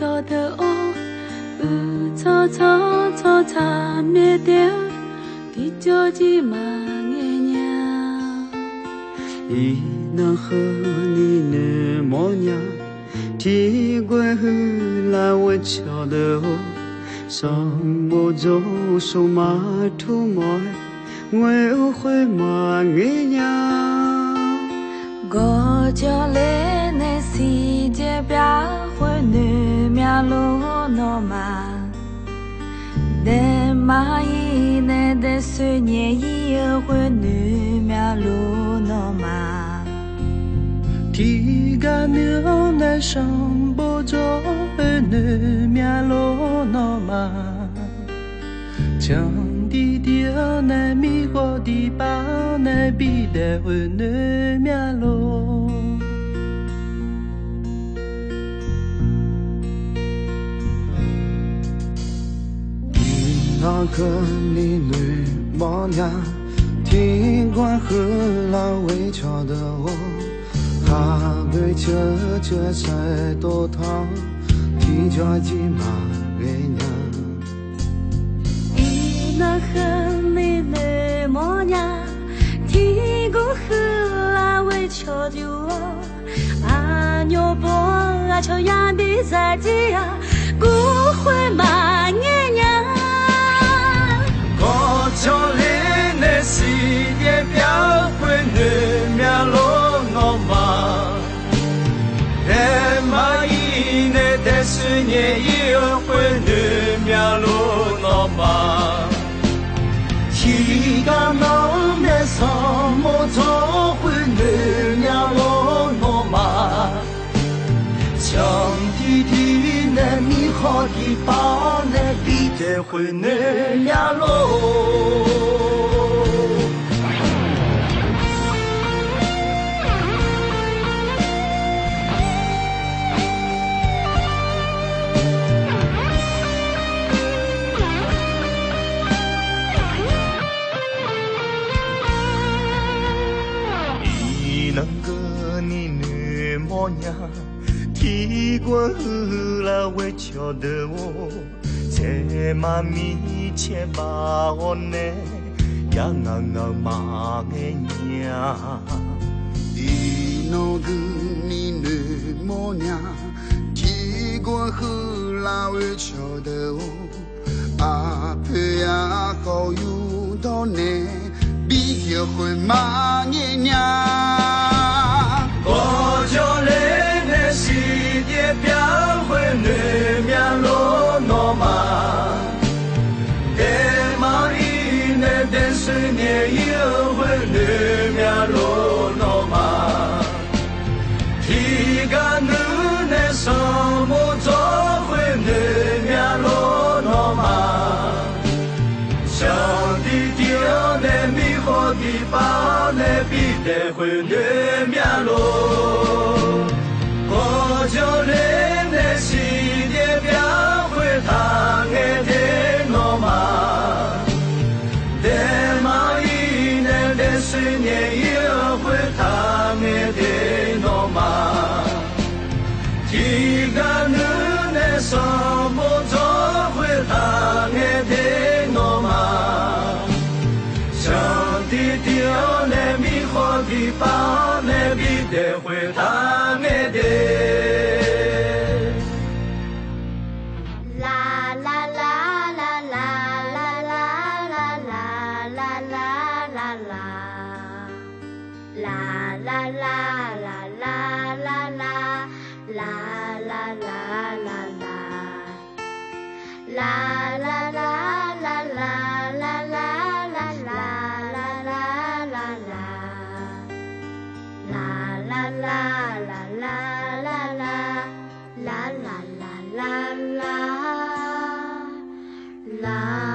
桥的哦，草草草草灭掉，地久几马眼呀，伊能和你那么样，体会来我桥的哦，上我走手马土莫，我会马眼呀，我叫来那世界表会女面路诺嘛。但马伊那的岁年以后会女面路诺嘛。天干牛奶上不着女面路诺嘛。江地掉那米花地包那比的会女面路。那个你女模样，听惯和老围桥的我，他被这才多汤，提着几马月娘。伊那和你女模样，听过和老围桥的我，阿牛婆阿桥样的在地呀，古会马年娘。我叫你那世界表会女面路诺嘛，但马伊那的岁年以后会女面路诺嘛，天干那那上么早会女面路诺嘛，江地地那米好地包那比的会女面路。能个你女模样，提过了围桥的我，在妈咪前把我呢，呀马个娘。伊那个你女模样，提过和老围桥的我，阿佩呀好有道呢，比结婚马年娘。我叫来那世界表会女面路诺嘛，但马伊那的岁年以后会女面路诺嘛，天干女那上木早会女面路诺嘛，上地掉那米花地包那比的会女面路。我叫来那世界表会他爱的诺嘛，但马伊那的岁年以后会他爱的诺嘛，天干女那上木早会他爱的诺嘛，上地掉那米花地包那比的会他爱的。啦。